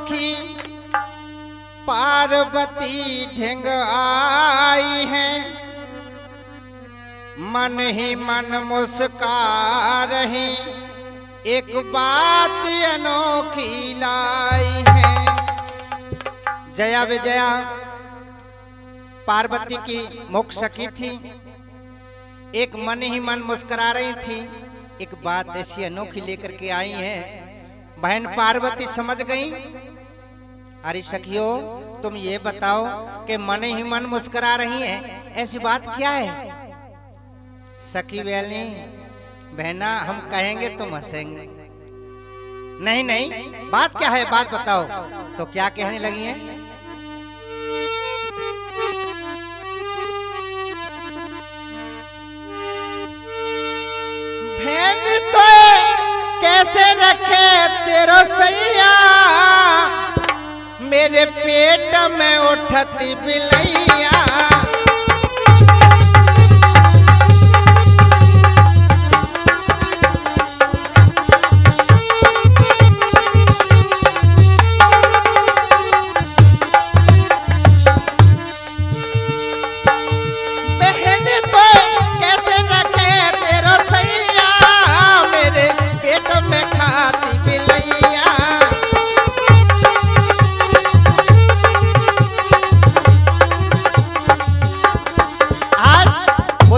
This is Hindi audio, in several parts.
सखी पार्वती ढेंग आई है, मन ही मन मुस्का रही, एक बात अनोखी लाई है। जया विजया पार्वती की मुख सखी थी, एक मन ही मन मुस्कुरा रही थी, एक बात ऐसी अनोखी लेकर के आई है। बहन पार्वती समझ गई, अरे सखियों तुम ये बताओ कि मन ही मन मुस्कुरा रही है, ऐसी बात क्या है? सखी बेली बहना हम कहेंगे तुम हंसेंगे। नहीं नहीं बात क्या है, बात बताओ। तो क्या कहने लगी है? बहन तो कैसे रखे तेरो सैया, मेरे पेट में उठती बिलैया।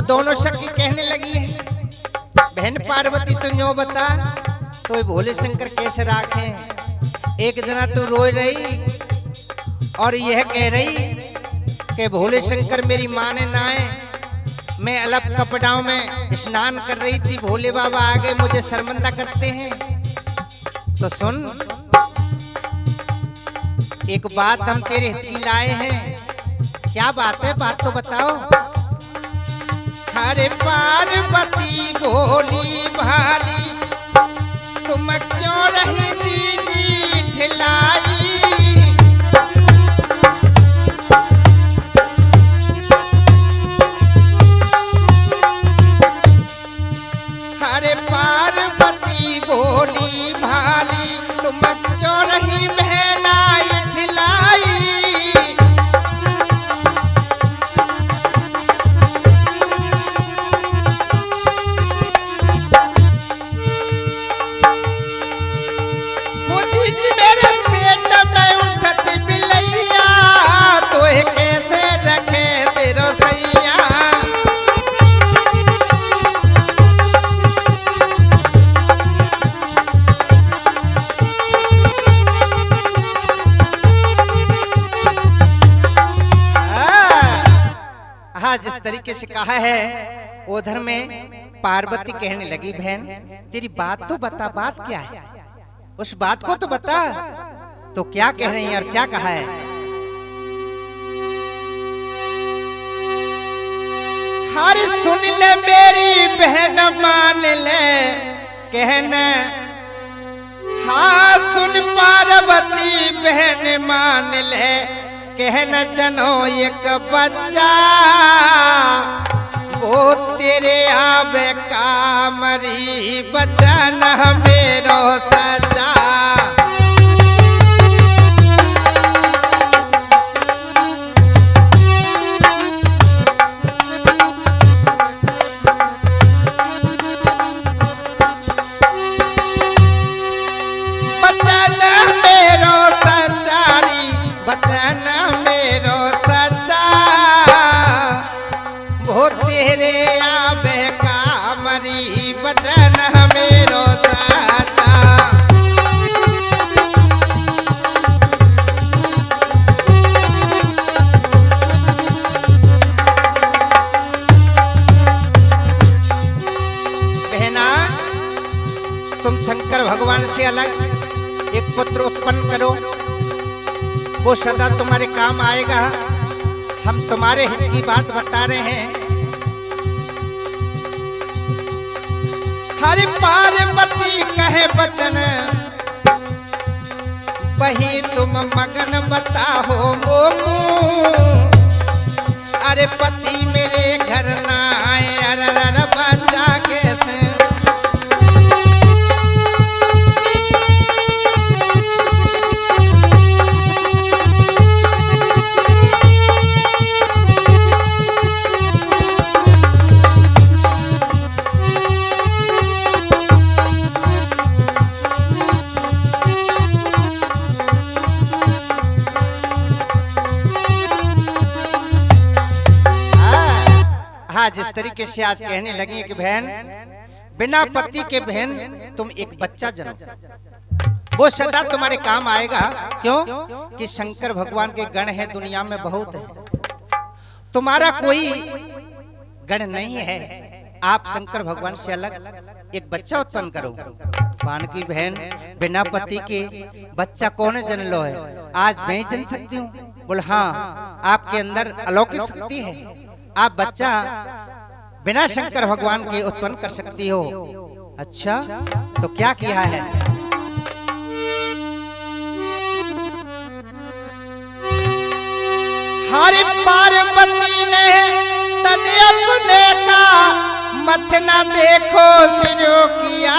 दोनों सखी कहने लगी है, बहन पार्वती तू न्यों बता तो भोले शंकर कैसे राखें। एक दिन तू रो रही और यह कह रही कि भोले शंकर मेरी माँ ने नहाए, मैं अलग कपड़ाओं में स्नान कर रही थी, भोले बाबा आगे मुझे शर्मिंदा करते हैं। तो सुन एक बात हम तेरे हित की लाए हैं। क्या बात है, बात तो बताओ। अरे पार्वती भोली भाली तुम क्यों रही जी ठिलाई, अरे पार्वती भोली भाली तुम क्यों रही बहलाई ठिलाई। जिस तरीके से कहा है उधर में पार्वती कहने लगी, बहन तेरी बात तो बता, बात क्या है, उस बात को तो बता। तो क्या कह रही है और क्या कहा है? हर सुन ले मेरी बहन मान ले कहना, हाँ सुन पार्वती बहन मान ले कहना, जनो एक बच्चा वो तेरे आबे कामरी बचन मेरो सजा। बचन मेरो सचारी बचन मेरो सच्चा, वो तेरे आबे कामरी बचन मेरो सच्चा। बहना तुम शंकर भगवान से अलग एक पुत्र उत्पन्न करो, वो सदा तुम्हारे काम आएगा। हम तुम्हारे हित की बात बता रहे हैं। हरि पार्वती कहे बचन वही तुम मगन बताओ मोकू, अरे पति मेरे घर ना आए, अरे बच्चा कैसे। आज इस तरीके से आज कहने लगी कि बहन, बिना पति के बहन तुम एक बच्चा जन्म, वो सदा तुम्हारे काम आएगा। क्यों कि शंकर भगवान के गण है दुनिया में बहुत है, तुम्हारा कोई गण नहीं है। आप शंकर भगवान से अलग एक बच्चा उत्पन्न करो। पान की बहन, बिना पति के बच्चा कौन जन लो है? आज मैं ही जन सकती हूँ। बोल हाँ, आपके अंदर अलौकिक शक्ति है, आप बच्चा बिना शंकर भगवान के उत्पन्न कर सकती हो। अच्छा, तो क्या किया है? हरि पार्वती ने तन अपने का मथना देखो सिरो किया,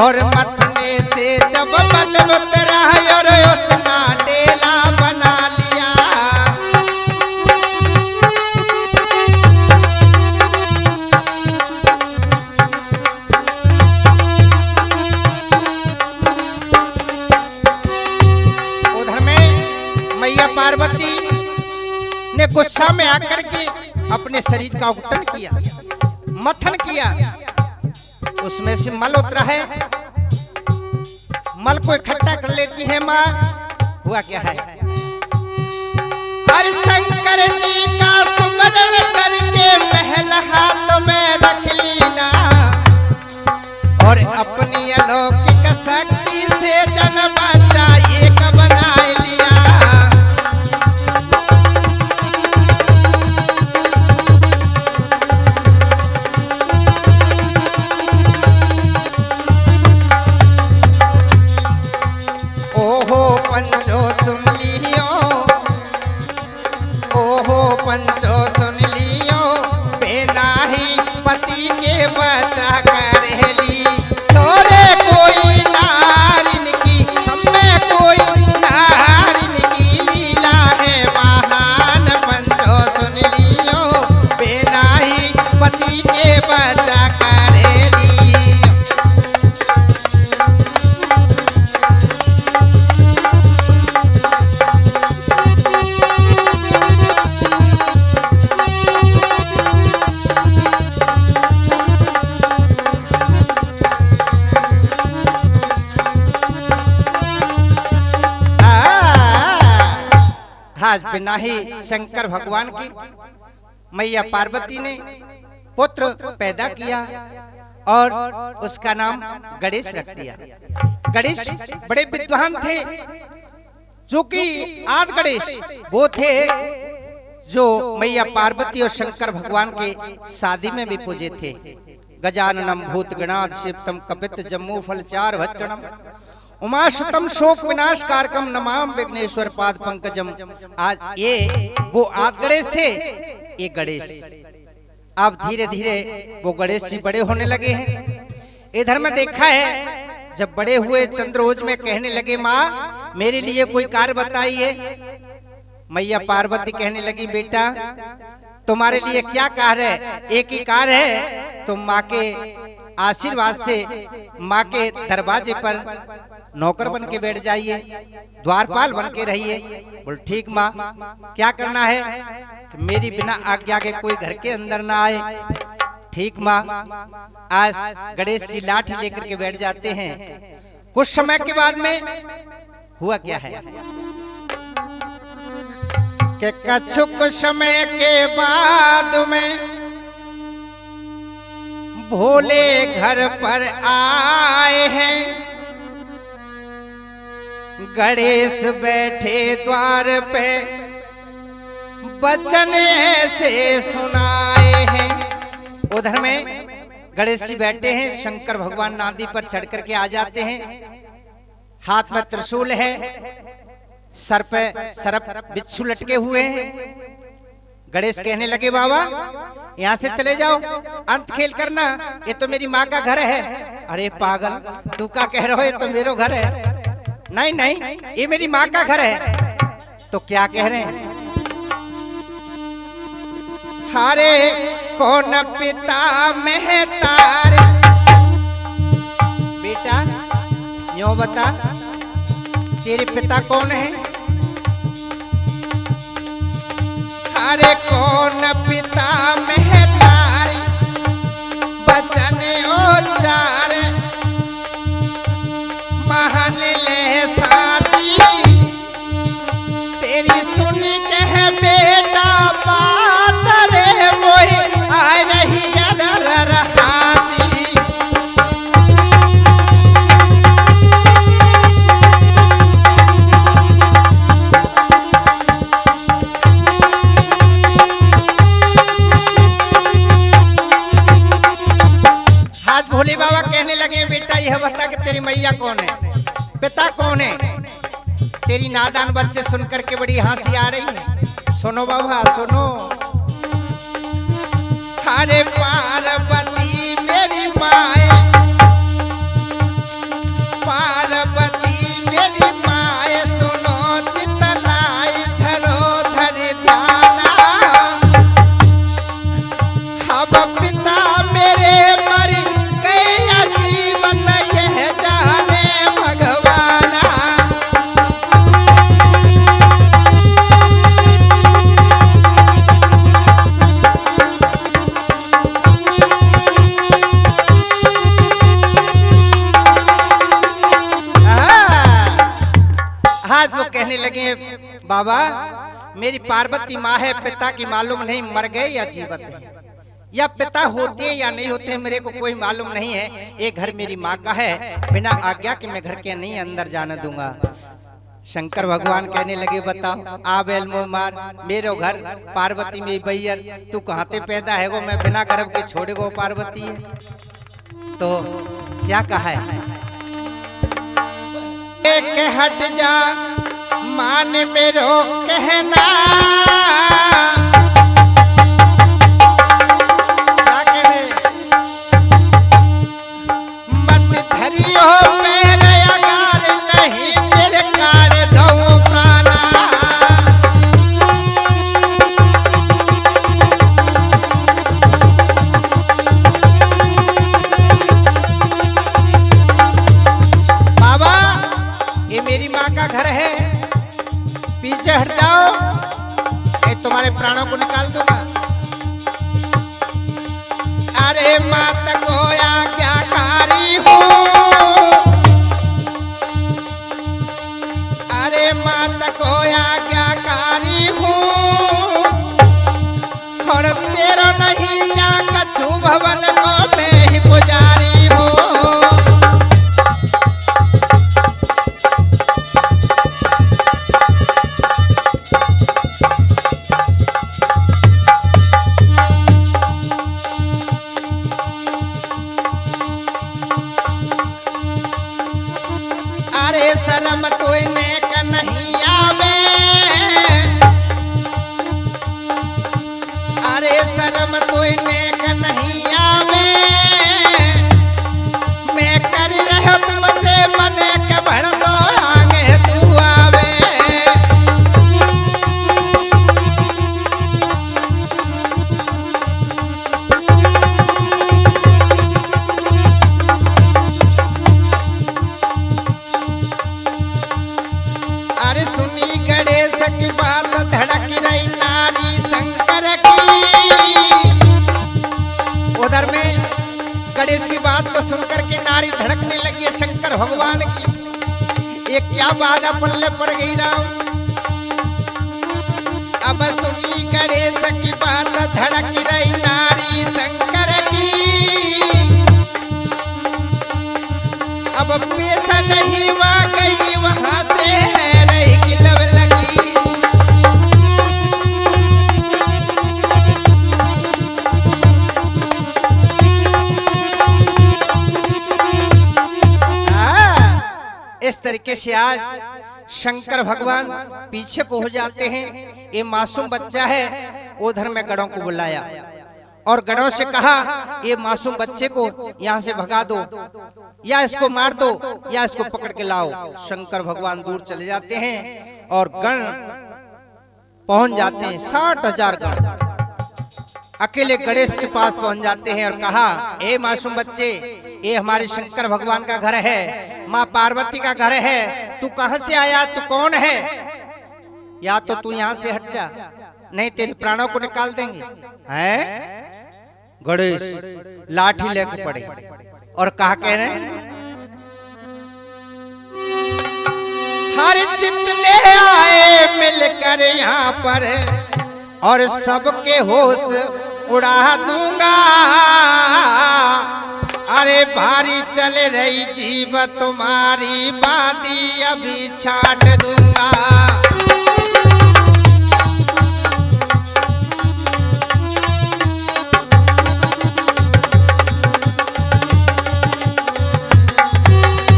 और मथने से जब बल उतरा और उसका डेला बना लिया। उधर में मैया पार्वती ने गुस्सा में आकर के अपने शरीर का उठन किया, मथन किया, उसमें से मल उतरा है, मल को इकट्ठा कर लेती है माँ। हुआ क्या है? हर शंकर जी का सुमरण करके महल हाथ में रख लीना, और अपनी अलौकिक शक्ति से जन बच्चा एक बना लिया। पंचो सुन लियो, ओहो पंचो सुन लियो, बिना ही पति के बचा कर ली। तोरे कोई नारिन की, हमें कोई नारिन की लीला है महान। पंचो सुन लियो, बिना ही पति के बचा कर ली। आज बिना ही शंकर भगवान की मैया पार्वती ने पुत्र पैदा किया और उसका नाम गणेश रख दिया। गणेश बड़े विद्वान थे, जो कि आदि गणेश वो थे जो मैया पार्वती और शंकर भगवान के शादी में भी पूजे थे। गजाननम भूतगणाद शिवतम कपित जम्मू फल चार भक्षणम उमाशतम शोक विनाश कारकम नमाम विघ्नेश्वर पाद पंकजम। आज ये वो आदि गणेश थे, ये गणेश। अब धीरे धीरे वो गणेश जी बड़े होने लगे हैं। इधर में देखा है, जब बड़े हुए चंद्रोज में कहने लगे माँ मेरे लिए कोई कार्य बताइए। मैया पार्वती कहने लगी बेटा तुम्हारे लिए क्या कार्य है? एक ही कार्य है, तुम माँ के आशीर्वाद से माँ के दरवाजे पर नौकर बन के बैठ जाइए, द्वारपाल बन के रहिए। बोल ठीक माँ, क्या करना है? मेरी बिना आज्ञा के कोई घर के अंदर ना आए। ठीक माँ। आज गणेश जी लाठी लेकर के बैठ जाते हैं। कुछ समय के बाद में हुआ क्या है कि कुछ समय के बाद में भोले घर पर आए हैं। गणेश बैठे द्वार पे वचन ऐसे सुनाए हैं। उधर में गणेश जी बैठे हैं, शंकर भगवान नांदी पर चढ़ करके आ जाते हैं। हाथ में त्रिशूल है, सर पे सरप बिच्छू लटके हुए हैं। गणेश कहने लगे बाबा यहाँ से चले जाओ, अंत खेल करना, ये तो मेरी माँ का घर है। अरे पागल, तू क्या कह रहे हो? ये तो मेरा घर है। नहीं नहीं, ये मेरी माँ का घर है। तो क्या कह रहे हैं? हरे कौन पिता महतार। बेटा यूं बता, तेरे पिता कौन है? अरे कौन पिता महतारी बचन उचार महल ले साची तेरी सुन के है बेटा बात रे मोही आ रही हाजी। भोले बाबा कहने लगे बेटा यह बता कि तेरी मैया कौन है, पिता कौन है। तेरी नादान बच्चे सुनकर के बड़ी हंसी आ रही है। सुनो बाबा सुनो। अरे पार्वती मेरी माए, पार्वती मेरी माए सुनो चितलाई धरो धर ध्याना। अब पिता मेरे मर गए जीवन यह जाने भगवाना। आज वो कहने लगे बाबा मेरी पार्वती माँ है, पिता की मालूम नहीं मर गए या जीवित है, या पिता होते या नहीं होते मेरे को कोई मालूम नहीं है। ये घर मेरी माँ का है, बिना आज्ञा के मैं घर के नहीं अंदर जाने दूंगा। शंकर भगवान कहने लगे बताओ आ बेल मुँह मार, मेरो घर पार्वती में बैयर, तू कहाँ ते पैदा है वो, मैं बिना गर्भ के छोड़े गो पार्वती है। तो क्या कहा है, एक हट जा मान मेरो कहना। मत धरियो पैर अगार नहीं तेरे काड़ दऊं काना। बाबा ये मेरी माँ का घर है, पीछे हट जाओ मैं तुम्हारे प्राणों को निकाल दूंगा। अरे मात को आज्ञाकारी हूँ, अरे मात को आज्ञाकारी हूँ, और तेरा नहीं जा कछु भवन को मैं ही पुजारी हूँ। शर्म कोई नेक नहीं आवे, अरे शर्म कोई नेक नहीं आवे, मैं कर रहा तुमसे मन के बढ़ दो आगे तू आवे। अरे सुनी गणेश की बात धड़क रही नारी शंकर की। उधर में गणेश की बात को सुनकर के नारी धड़कने लगी है शंकर भगवान की। ये क्या बाधा पल्ले पड़ गई राम। अब सुनी गणेश की बात धड़क रही नारी शंकर की। अब पैसा नहीं वा गई वहां से है रही की लब लगी। इस तरीके से आज शंकर भगवान पीछे को हो जाते हैं। ये मासूम बच्चा है, उधर में गणों को बुलाया और गणों से कहा ये मासूम बच्चे को यहाँ से भगा दो, या इसको मार दो, या इसको पकड़ के लाओ। शंकर भगवान दूर चले जाते हैं और गण पहुंच जाते हैं 60,000 गण अकेले गणेश के पास पहुंच जाते हैं और कहा ए मासूम बच्चे, ये हमारे शंकर भगवान का घर है, माँ पार्वती का घर है, तू कहां से आया, तू कौन है, या तो तू यहाँ से हट जा नहीं तेरे प्राणों को निकाल देंगे। हैं गणेश लाठी लेके पड़े और कहा कह रहे हैं, हर जितने आए मिलकर यहाँ पर और सबके होश उड़ा दूंगा। अरे भारी चल रही जीव तुम्हारी बादी अभी छाट दूंगा।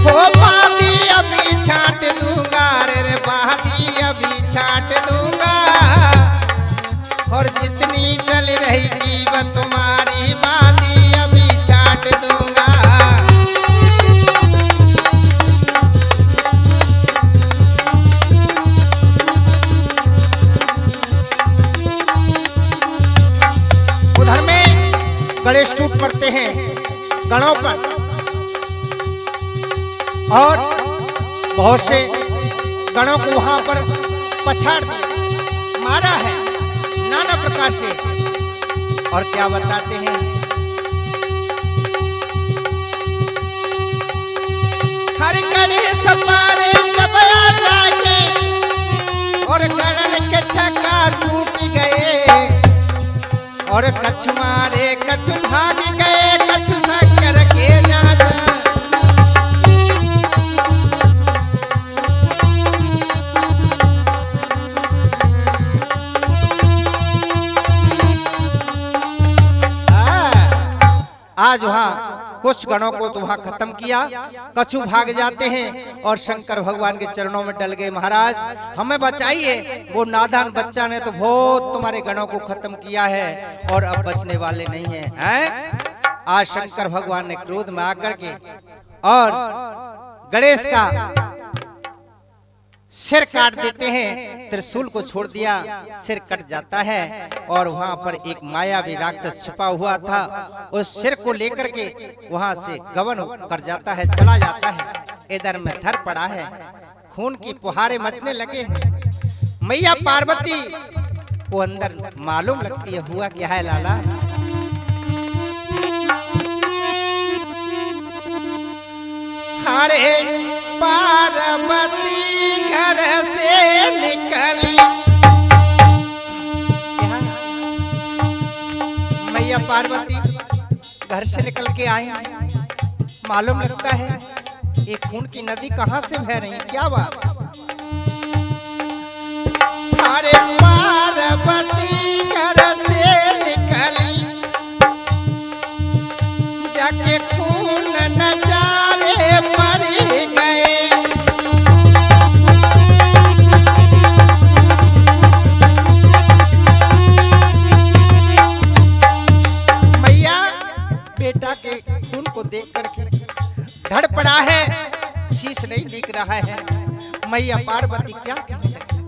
वो बादी अभी छाट दूंगा, रे बादी अभी छाट दूंगा। और जितनी चल रही जीव तुम्हारी बादी अभी छाट दूंगा। उधर में गणेश टूट पड़ते हैं गणों पर और बहुत से गणों को वहां पर पछाड़ दिया, मारा है नाना प्रकार से। और क्या बताते हैं, हर गणेश पारे जब आके और गणन के छक्का छूट गए और कछु मारे कछु भाग गए, कछु शंकर के जाता। आज वहाँ कुछ गणों को तो वहाँ खत्म किया, कछु भाग जाते हैं और शंकर भगवान के चरणों में डल गए, महाराज हमें बचाइए, वो नादान बच्चा ने तो बहुत तुम्हारे गणों को खत्म किया है और अब बचने वाले नहीं हैं। हैं? आज शंकर भगवान ने क्रोध में आकर के और गणेश का सिर काट देते हैं, त्रिशूल को छोड़ दिया, सिर कट जाता है और वहां पर एक मायावी राक्षस छिपा हुआ था, उस सिर को लेकर के वहां से गवन कर जाता है, चला जाता है। इधर में धर पड़ा है, खून की फुहारे मचने लगे हैं। मैया पार्वती को अंदर मालूम लगती है हुआ क्या है लाला। अरे पार्वती घर से निकली, मैया पार्वती घर से निकल के आई, मालूम लगता है ये खून की नदी कहां से बह रही, क्या बात। अरे पार्वती घर से निकली जाके खून नजारे पर गए। मैया बेटा के खून को देख करके धड़ पड़ा है, शीश नहीं दिख रहा है। मैया पार्वती क्या कहने लगी,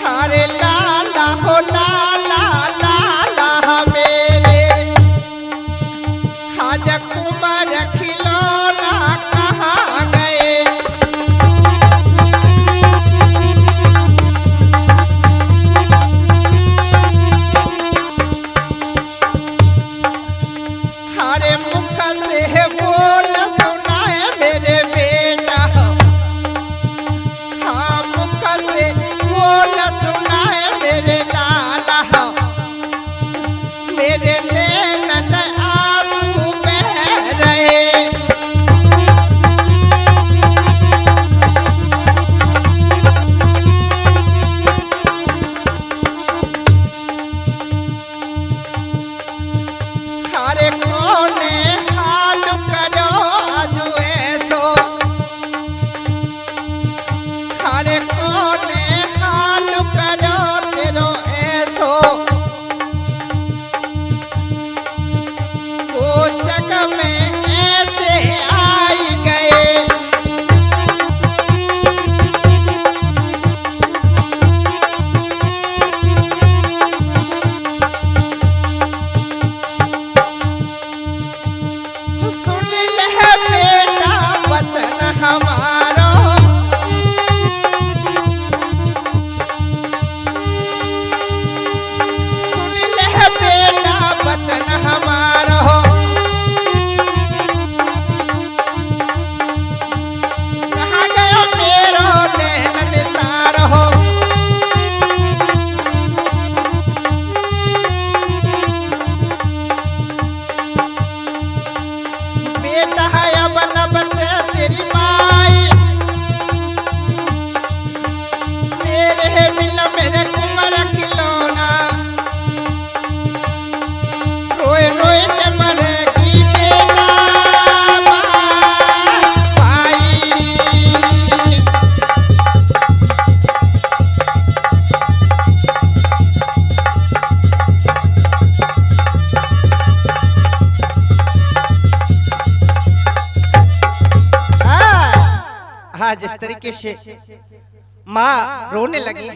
अरे लाला हो लाला लाला मेरे आज कुमार खिलौना कहाँ गए। अरे मुख से बोल सुना है मेरे बेटा, हाँ मुख से बोल सुना है मेरे लाला। आज इस तरीके से माँ रोने लगी।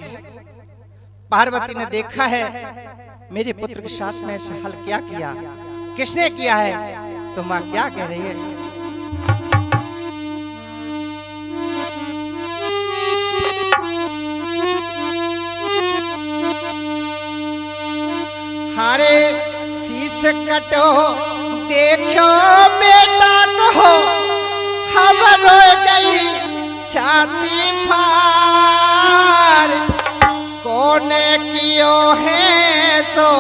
पार्वती ने देखा है मेरे पुत्र के साथ में ऐसा हाल क्या किया, किसने किया है, तो माँ क्या कह रही है। हारे शीश कटो देखो बेटा को, खबर हो गई छाती फार, कोने कियो है सो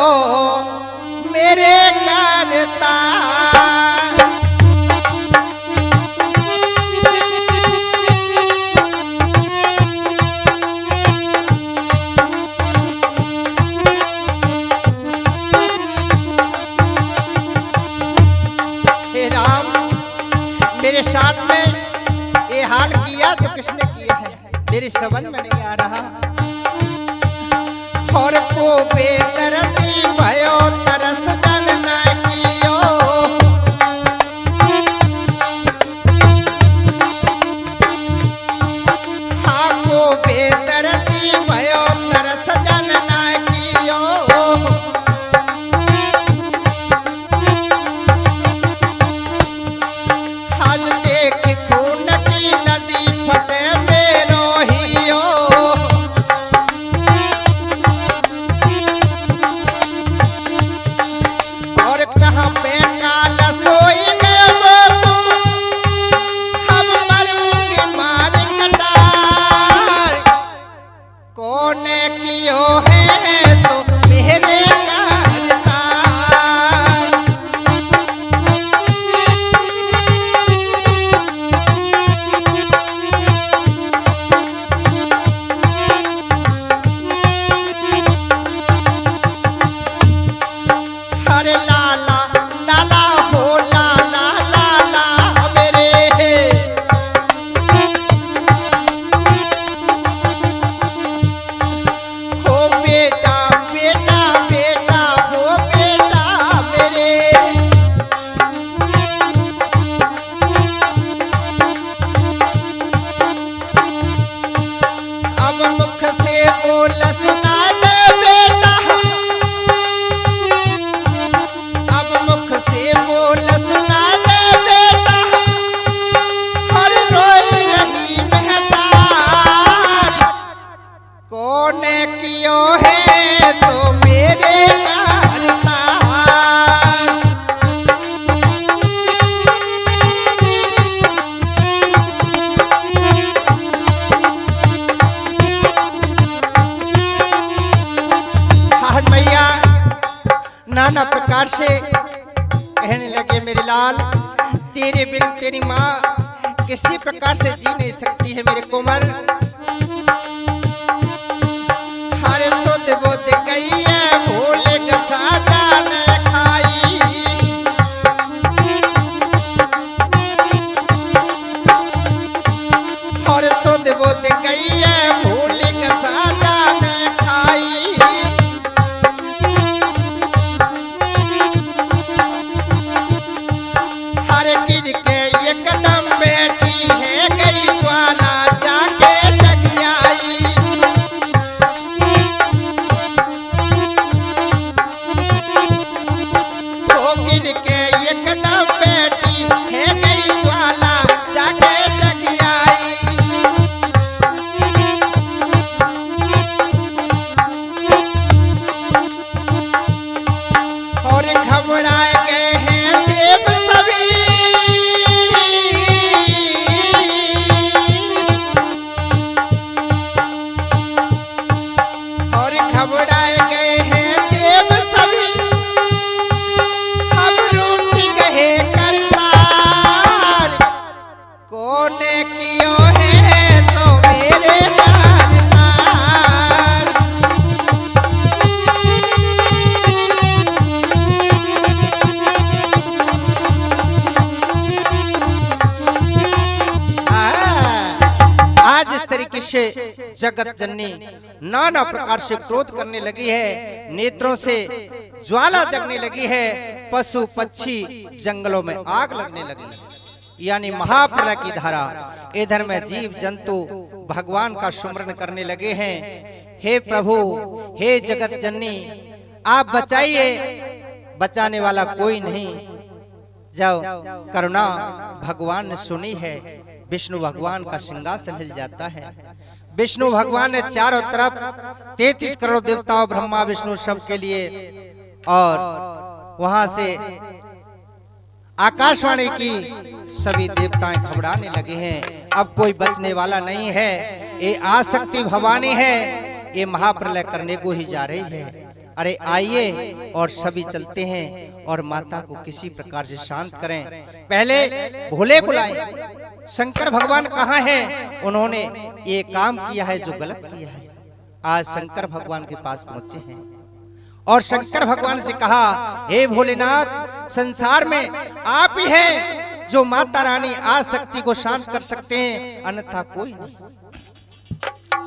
मेरे करता। मेरे साथ में ये हाल किया तो किसने किया है, मेरी समझ में नहीं आ रहा। और को बेदर्दी भयो तरस जन न कियो, हाँ को बेदर्दी भयो तरस जन न कियो। नाना प्रकार से कहने लगे मेरे लाल, तेरे बिन तेरी माँ किसी प्रकार से जी नहीं सकती है मेरे कुंवर। हरे सुध बुध गई है भोले गसा जाने खाई, हरे सुध बुध गई है भोले गसा जाने खाई। गिर के एकदम बैठी है गई ज्वाला जाके जगी आई, वो गिर के एकदम बैठी है गई ज्वाला जाके जगी आई। और घबराए गए हैं देव सभी, घबराए गए हैं देव सभी, हम रूठ गए करतार, कोने कियो है तो मेरे करतार। आज इस तरीके से जगत जननी नाना प्रकार से क्रोध करने लगी है, नेत्रों से ज्वाला जगने लगी है, पशु पक्षी जंगलों में आग लगने लगी। यानी महाप्रलय की धारा। इधर में जीव जंतु भगवान का सुमरन करने लगे हैं। हे प्रभु, हे जगत जननी, आप बचाइए, बचाने वाला कोई नहीं। जब करुणा भगवान ने सुनी है, विष्णु भगवान का सिंहासन हिल जाता है। विष्णु भगवान ने चारों तरफ 33 करोड़ देवताओं, ब्रह्मा विष्णु सब के लिए, और वहां से आकाशवाणी की सभी देवताएं घबराने लगे हैं। अब कोई बचने वाला नहीं है। ये आसक्ति भवानी है, ये महाप्रलय करने को ही जा रही है। अरे आइए और सभी चलते हैं और माता को किसी प्रकार से शांत करें। पहले भोले को लाए। शंकर भगवान कहाँ हैं? उन्होंने ये काम किया है जो गलत किया है। आज शंकर भगवान के पास पहुंचे हैं और शंकर भगवान से कहा, हे भोलेनाथ, संसार में आप ही हैं जो माता रानी आसक्ति को शांत कर सकते हैं, अन्यथा कोई नहीं।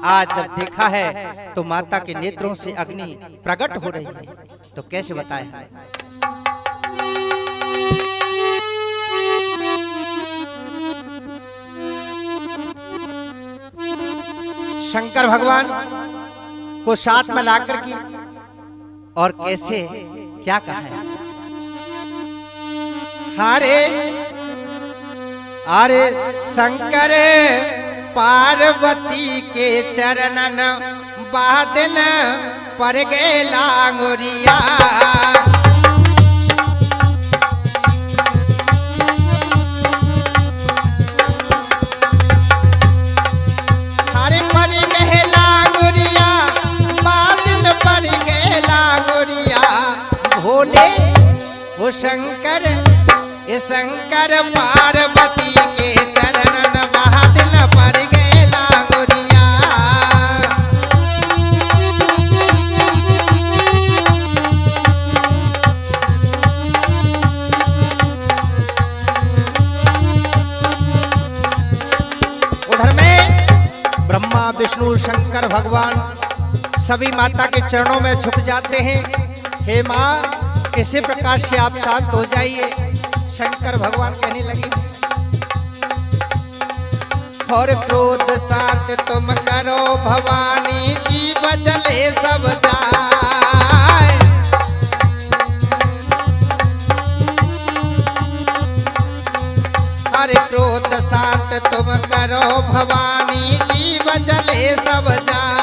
आज जब देखा है तो माता के नेत्रों से अग्नि प्रकट हो रही है, तो कैसे बताएं? शंकर भगवान को साथ में लाकर के और कैसे क्या कहा है? हरे अरे शंकर पार्वती के चरणन बादल पर गए लांगुरिया। हरे पर गए लांगुरिया, बादल पर गए लांगुरिया। भोले वो शंकर, ये शंकर पार्वती के चरणन बादल पर गए लांगुरिया। उधर में ब्रह्मा विष्णु शंकर भगवान सभी माता के चरणों में झुक जाते हैं। हे माँ, इसी प्रकार से आप शांत हो जाइए। शंकर भगवान कहने लगे, और क्रोध शांत तुम करो भवानी, जीव जले सब जाए। अरे क्रोध शांत तुम करो भवानी, जीव जले सब जाए।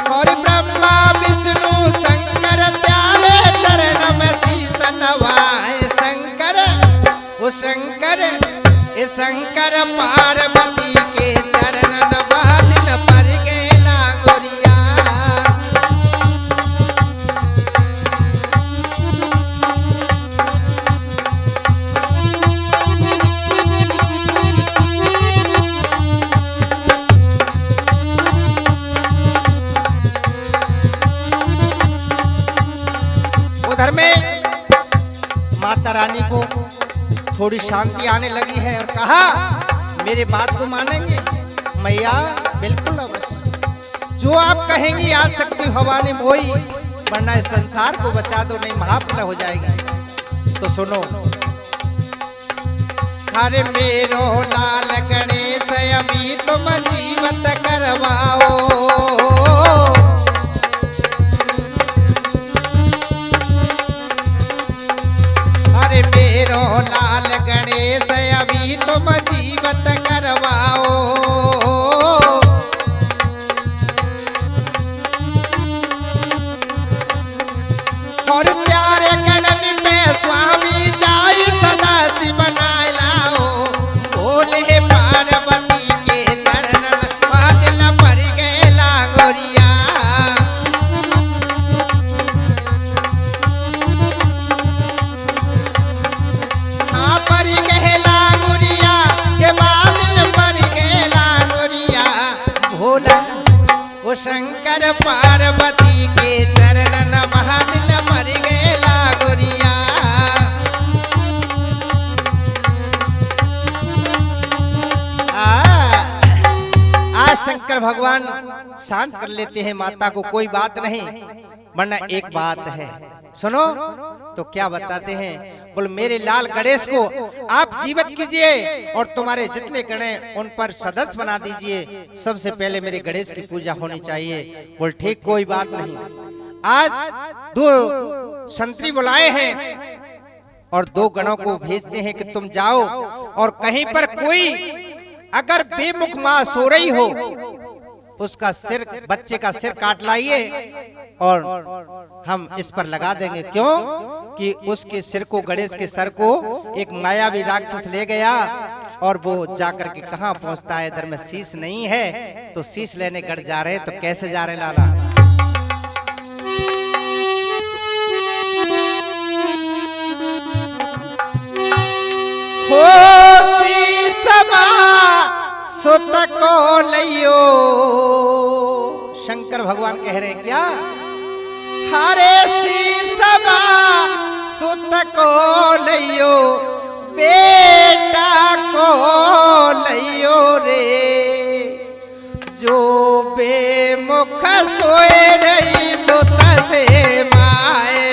और ब्रह्मा विष्णु शंकर त्यारे चरण में शीस नवाए। शंकर वो शंकर, ये शंकर पार्वती के चरण बादल पर गए लांगुरिया। उधर में माता रानी को थोड़ी शांति आने लगी है और कहा, मेरे बात को मानेंगे? मैया बिल्कुल अवश्य, जो आप कहेंगी आसक्ति भवानी मोही, वरना इस संसार को बचा दो, नहीं महाप्रलय हो जाएगी। तो सुनो, हरे मेरो लाल गणेश अभी तुम जीवत करवाओ। मेरो लाल गणेश अभी तुम जीवत करवाओ। और प्यारे गणन में स्वामी जाई सदा शिव बनाए लाओ। भोले पार्वती के चरणन बादल पर गए लांगुरिया। वो शंकर पार्वती के चरणन बादल पर गए लांगुरिया। आज शंकर भगवान शांत कर लेते हैं माता को, कोई बात नहीं। वरना एक बात है, सुनो तो क्या बताते हैं। बोल मेरे लाल गणेश को आप जीवित कीजिए और तुम्हारे जितने गण हैं उन पर सदस्य बना दीजिए। सबसे पहले मेरे गणेश की पूजा होनी चाहिए। बोल ठीक, कोई बात नहीं। आज 2 संतरी बुलाए हैं और 2 गणों को भेजते हैं कि तुम जाओ और कहीं पर कोई अगर बेमुख मां सो रही हो उसका सिर, बच्चे का सिर काट लाइए और हम इस पर लगा देंगे। क्यों कि उसके सिर को, गणेश के सर को एक मायावी राक्षस ले गया और वो जाकर के कहां पहुंचता है, इधर में शीश नहीं है तो शीश लेने गढ़ जा रहे। तो कैसे जा रहे लाला? हो शीशमा सुत को लियो, शंकर भगवान कह रहे क्या? हरे शीशमा सुत को लियो, बेटा को लियो रे, जो बेमुख सोए रही सुत से माए।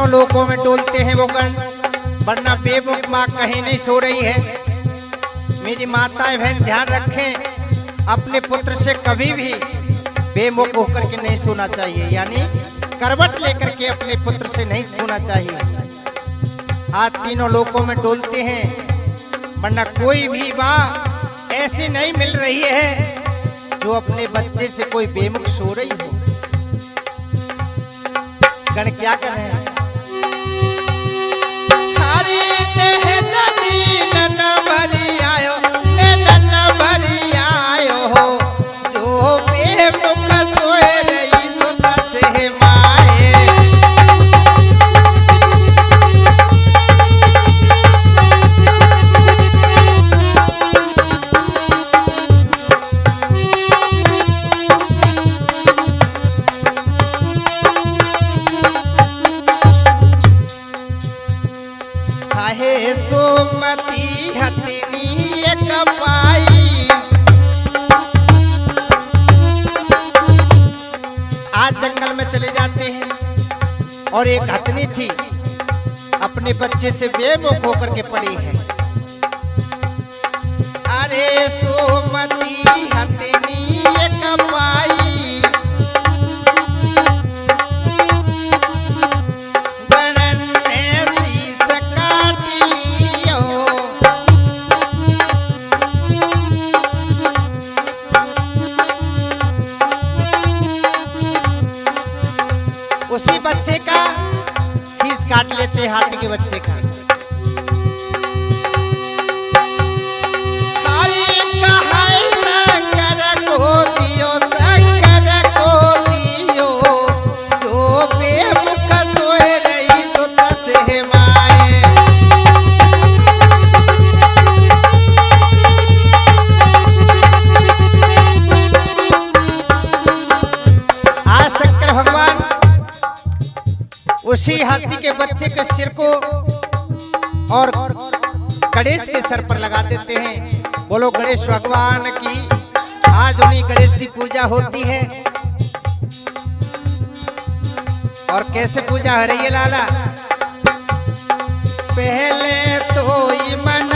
लोकों में डोलते हैं वो गण, वरना बेमुख माँ कहीं नहीं सो रही है। मेरी माताएं बहन ध्यान रखें, अपने पुत्र से कभी भी बेमुख होकर के नहीं सोना चाहिए, यानी करवट लेकर के अपने पुत्र से नहीं सोना चाहिए। आज तीनों लोकों में डोलते हैं, वरना कोई भी माँ ऐसी नहीं मिल रही है जो अपने बच्चे से कोई बेमुख सो रही हो। गण क्या कर रहे हैं? सोमती हथिनी एक पाई, आज जंगल में चले जाते हैं और एक हथनी थी अपने बच्चे से बेमुख होकर के पड़ी है। अरे सोमती हथिनी एक पाई, उसी बच्चे का शीश काट लेते, हाथी के बच्चे का। हरे कहाई शंकर को दियो, शंकर को दियो, जो बेमुख सोए रही सुत से माए। आज शंकर भगवान उसी हाथी के बच्चे के सिर को और गणेश के सर पर लगा देते हैं। बोलो गणेश भगवान की। आज उन्हीं गणेश की पूजा होती है और कैसे पूजा हो रही है लाला? पहले तो ईमान